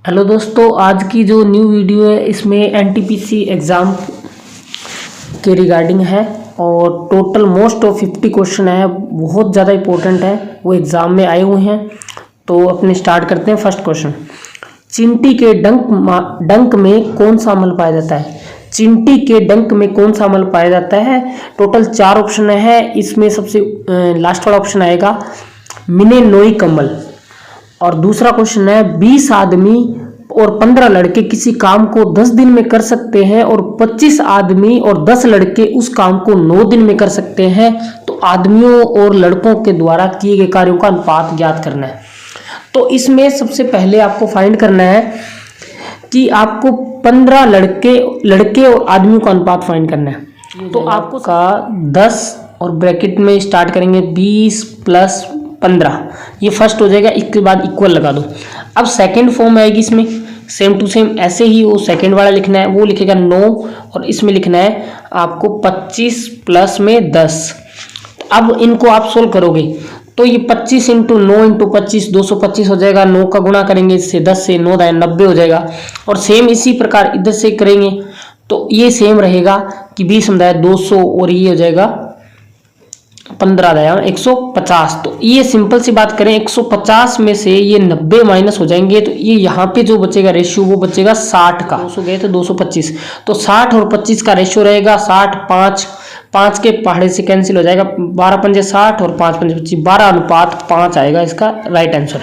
Hello दोस्तों, आज की जो न्यू वीडियो है इसमें एनटीपीसी एग्ज़ाम के रिगार्डिंग है और टोटल मोस्ट ऑफ 50 क्वेश्चन है। बहुत ज़्यादा इंपॉर्टेंट है, वो एग्ज़ाम में आए हुए हैं। तो अपने स्टार्ट करते हैं। फर्स्ट क्वेश्चन, चींटी के डंक में कौन सा अम्ल पाया जाता है? चींटी के डंक में कौन सा अम्ल पाया जाता है? टोटल 4 ऑप्शन है, इसमें सबसे लास्ट वाला ऑप्शन आएगा मिनेनोइक अम्ल। और दूसरा क्वेश्चन है 20 आदमी और 15 लड़के किसी काम को 10 दिन में कर सकते हैं और 25 आदमी और 10 लड़के उस काम को 9 दिन में कर सकते हैं, तो आदमियों और लड़कों के द्वारा किए गए कार्यों का अनुपात ज्ञात करना है। तो इसमें सबसे पहले आपको फाइंड करना है कि आपको 15 लड़के और आदमियों का अनुपात फाइंड करना है। तो आपको का 10 और ब्रैकेट में स्टार्ट करेंगे 20 प्लस 15, ये फर्स्ट हो जाएगा। इसके बाद इक्वल लगा दो। अब सेकंड फॉर्म आएगी, इसमें सेम टू सेम ऐसे ही वो सेकंड वाला लिखना है, वो लिखेगा 9 और इसमें लिखना है आपको 25 प्लस में 10। अब इनको आप सोल्व करोगे तो ये 25 इंटू 9 इंटू 25 225 हो जाएगा। 9 का गुणा करेंगे इससे 10 से 9 दाएं 90 हो जाएगा। और सेम इसी प्रकार इधर से करेंगे तो ये सेम रहेगा कि 20 समझाया 200 और ये हो जाएगा 15 दाया 150। तो ये सिंपल सी बात करें, 150 में से ये 90 माइनस हो जाएंगे तो ये यहाँ पे जो बचेगा रेशियो वो बचेगा 60 का। 200 गए तो 225, तो 60 और 25 का रेशियो रहेगा 60। 5 के पहाड़े से कैंसिल हो जाएगा, 12 पंजे 60 और 5 पंजे 25, 12:5 आएगा इसका राइट आंसर।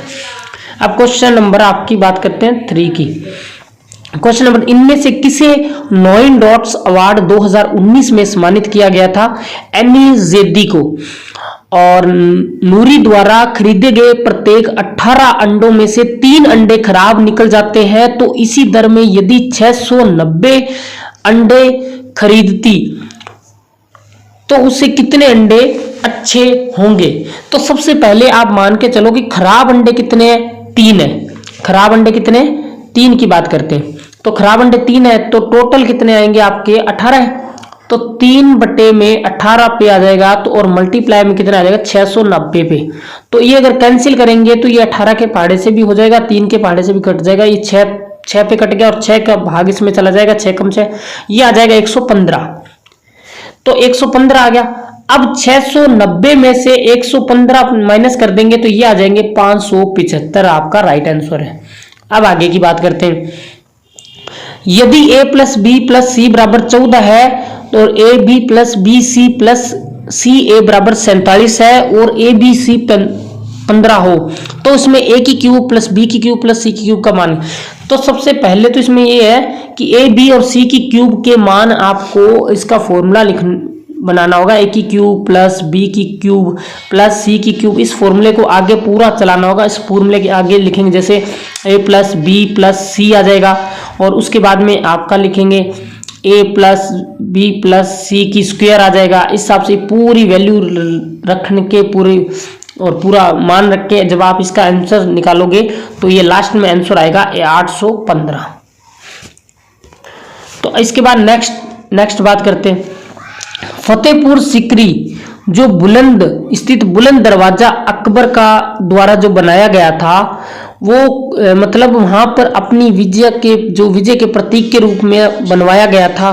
अब क्वेश्चन नंबर आपकी बात करते हैं 3 की। क्वेश्चन नंबर, इनमें से किसे 9 डॉट्स अवार्ड 2019 में सम्मानित किया गया था? एनी जेदी को। और नूरी द्वारा खरीदे गए प्रत्येक 18 अंडों में से 3 अंडे खराब निकल जाते हैं, तो इसी दर में यदि 690 अंडे खरीदती तो उसे कितने अंडे अच्छे होंगे? तो सबसे पहले आप मान के चलो कि खराब अंडे कितने हैं? 3 है। खराब अंडे कितने? 3 की बात करते हैं। तो खराब अंडे 3 है तो टोटल कितने आएंगे आपके? 18 है। तो 3/18 पे आ जाएगा, तो और मल्टीप्लाई में कितना आ जाएगा? 690 पे। तो ये अगर कैंसिल करेंगे तो ये 18 के पहाड़े से भी हो जाएगा, 3 के पहाड़े से भी कट जाएगा। ये 6 पे कट गया और 6 का भाग इसमें चला जाएगा, 6 कम 6 ये आ जाएगा 115। तो 115 आ गया। अब 690 में से 115 माइनस कर देंगे तो ये आ जाएंगे 575, आपका राइट आंसर है। अब आगे की बात करते हैं। यदि a plus B plus C बराबर 14 है और A B plus B C plus C A बराबर 47 है और ए बी सी 15 हो, तो इसमें a की क्यूब प्लस बी की क्यूब प्लस सी की क्यूब का मान। तो सबसे पहले तो इसमें ये है कि a b और c की क्यूब के मान आपको इसका फॉर्मूला बनाना होगा। a की क्यूब प्लस b की क्यूब प्लस c की क्यूब, इस फॉर्मूले को आगे पूरा चलाना होगा। इस फॉर्मूले के आगे लिखेंगे जैसे a प्लस बी प्लस सी आ जाएगा और उसके बाद में आपका लिखेंगे a प्लस बी प्लस सी की स्क्वायर आ जाएगा। इस हिसाब से पूरी वैल्यू रखने के पूरा मान रख के जब आप इसका आंसर निकालोगे तो ये लास्ट में आंसर आएगा 815। तो इसके बाद नेक्स्ट बात करते हैं। फतेहपुर सीकरी जो स्थित बुलंद दरवाजा अकबर का द्वारा जो बनाया गया था, वो मतलब वहां पर अपनी विजय के प्रतीक के रूप में बनवाया गया था,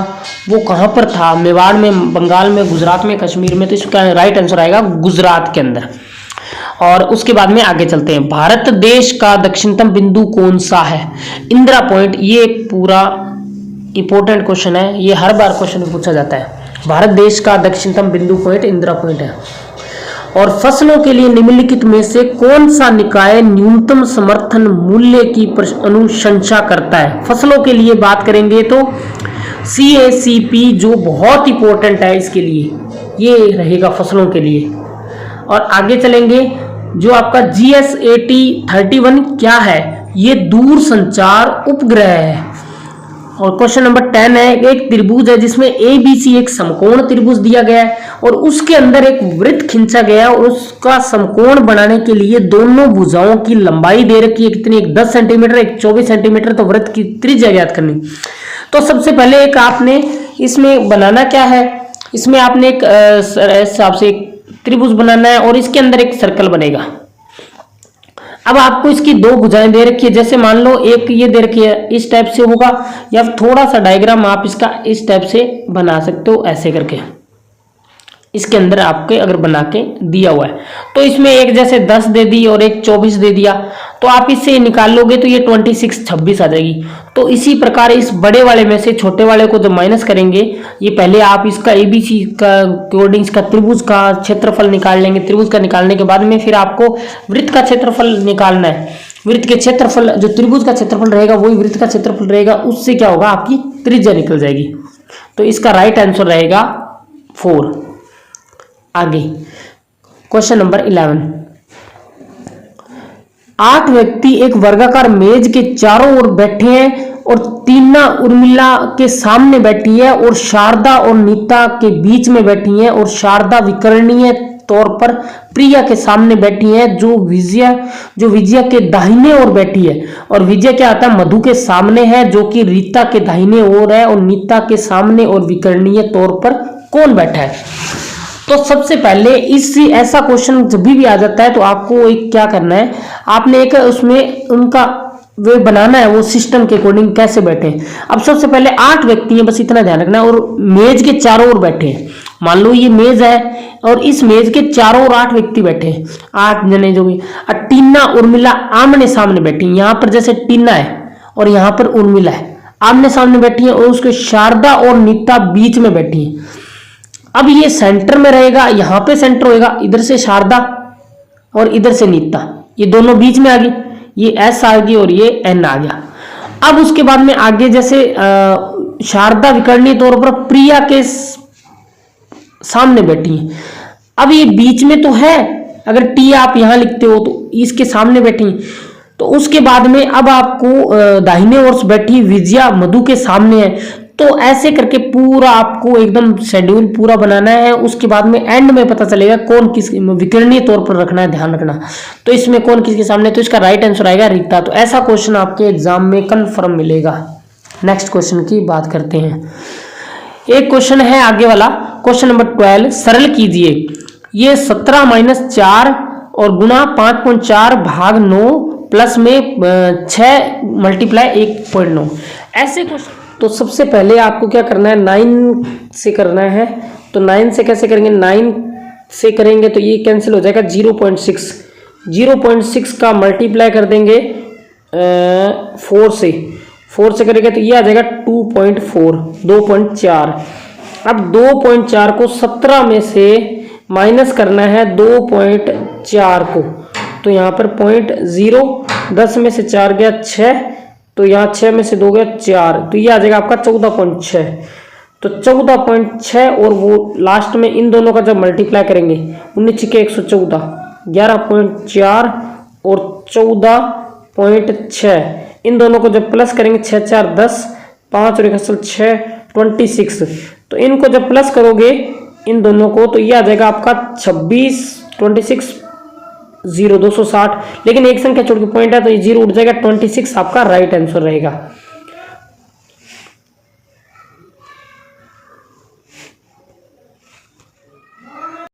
वो कहां पर था? मेवाड़ में, बंगाल में, गुजरात में, कश्मीर में। तो इसका राइट आंसर आएगा गुजरात के अंदर। और उसके बाद में आगे चलते हैं। भारत देश का दक्षिणतम बिंदु कौन सा है? इंदिरा पॉइंट। ये पूरा इंपॉर्टेंट क्वेश्चन है, ये हर बार क्वेश्चन में पूछा जाता है। भारत देश का दक्षिणतम बिंदु पॉइंट इंदिरा पॉइंट है। और फसलों के लिए निम्नलिखित में से कौन सा निकाय न्यूनतम समर्थन मूल्य की अनुशंसा करता है? फसलों के लिए बात करेंगे तो CACP जो बहुत इंपॉर्टेंट है इसके लिए, ये रहेगा फसलों के लिए। और आगे चलेंगे, जो आपका GSAT 31 क्या है? ये दूर संचार उपग्रह है। और क्वेश्चन नंबर 10 है, एक त्रिभुज है जिसमें ABC एक समकोण त्रिभुज दिया गया है और उसके अंदर एक वृत्त खींचा गया और उसका समकोण बनाने के लिए दोनों भुजाओं की लंबाई दे रखी है कितनी? एक 10 सेंटीमीटर, एक 24 सेंटीमीटर। तो वृत्त की त्रिज्या ज्ञात करनी। तो सबसे पहले एक आपने इसमें बनाना क्या है, इसमें आपने एक हिसाब से एक त्रिभुज बनाना है और इसके अंदर एक सर्कल बनेगा। अब आपको इसकी दो भुजाएं दे रखी है, जैसे मान लो एक ये दे रखी है, इस टाइप से होगा, या थोड़ा सा डायग्राम आप इसका इस टाइप से बना सकते हो, ऐसे करके इसके अंदर आपके अगर बना के दिया हुआ है। तो इसमें एक जैसे 10 दे दी और एक 24 दे दिया, तो आप इससे निकाल लोगे तो ये 26 26 आ जाएगी। तो इसी प्रकार इस बड़े वाले में से छोटे वाले को जब माइनस करेंगे, ये पहले आप इसका एबीसी का अकॉर्डिंग इसका त्रिभुज का क्षेत्रफल निकाल लेंगे। त्रिभुज का निकालने के बाद में फिर आपको वृत्त का क्षेत्रफल निकालना है। वृत्त के क्षेत्रफल, जो त्रिभुज का क्षेत्रफल रहेगा वही वृत्त का क्षेत्रफल रहेगा, उससे क्या होगा, आपकी त्रिज्या निकल जाएगी। तो इसका राइट आंसर रहेगा 4। आगे क्वेश्चन नंबर 11, 8 व्यक्ति एक वर्गाकार मेज के चारों ओर बैठे हैं और टीना उर्मिला के सामने बैठी है और शारदा और नीता के बीच में बैठी है और शारदा विकर्णीय तौर पर प्रिया के सामने बैठी है, जो विजया के दाहिने ओर बैठी है। और विजय क्या आता है, मधु के सामने है, जो कि रीता के दाहिने ओर है, और नीता के सामने और विकर्णीय तौर पर कौन बैठा है। तो सबसे पहले इस ऐसा क्वेश्चन जब भी आ जाता है तो आपको एक क्या करना है, आपने एक उसमें उनका वे बनाना है, वो सिस्टम के अकॉर्डिंग कैसे बैठे हैं। अब सबसे पहले 8 व्यक्ति हैं, बस इतना ध्यान रखना है, और मेज के चारों ओर बैठे हैं। मान लो ये मेज है और इस मेज के चारों ओर 8 व्यक्ति बैठे हैं, 8 जने जो भी। टीना उर्मिला आमने सामने बैठी, यहाँ पर जैसे टीना है और यहाँ पर उर्मिला है, आमने सामने बैठी है, और उसके शारदा और नीता बीच में बैठी है। अब ये सेंटर में रहेगा, यहाँ पे सेंटर होएगा, इधर से शारदा और इधर से नीता, ये दोनों बीच में आ गई, ये एस आ गई और ये एन आ गया। अब उसके बाद में आगे जैसे शारदा विकर्णीय तौर पर प्रिया के सामने बैठी है। अब ये बीच में तो है, अगर टी आप यहां लिखते हो तो इसके सामने बैठी। तो उसके बाद में अब आपको दाहिने ओर से बैठी विजया मधु के सामने है। तो ऐसे करके पूरा आपको एकदम शेड्यूल पूरा बनाना है। उसके बाद में एंड में पता चलेगा कौन किस विकर्णीय तौर पर रखना है, ध्यान रखना। तो इसमें कौन किसके सामने, तो इसका राइट आंसर आएगा रीता। तो ऐसा क्वेश्चन आपके एग्जाम में कंफर्म मिलेगा। नेक्स्ट क्वेश्चन की बात करते हैं। एक क्वेश्चन है आगे वाला, क्वेश्चन नंबर 12, सरल कीजिए। ये 17 - 4 और गुणा 5.4 भाग 9 प्लस में 6 मल्टीप्लाई 1.9, ऐसे क्वेश्चन। तो सबसे पहले आपको क्या करना है, 9 से करना है। तो 9 से कैसे करेंगे, 9 से करेंगे तो ये कैंसिल हो जाएगा, 0.6 का मल्टीप्लाई कर देंगे 4 से। 4 से करेंगे तो ये आ जाएगा 2.4। अब 2.4 को 17 में से माइनस करना है 2.4 को, तो यहाँ पर 0.0, 10 में से 4 गया 6, तो यहाँ 6 में से 2 गया 4, तो ये आ जाएगा आपका 14.6। तो 14.6 और वो लास्ट में इन दोनों का जब मल्टीप्लाई करेंगे 19 के 114, 11.4 और 14.6, इन दोनों को जब प्लस करेंगे 6 4 10, 5 और 1 6, 26। तो इनको जब प्लस करोगे इन दोनों को तो ये आ जाएगा आपका 26 260, लेकिन एक संख्या छोड़ के पॉइंट है तो ये 0 उठ जाएगा, 26 आपका राइट आंसर रहेगा।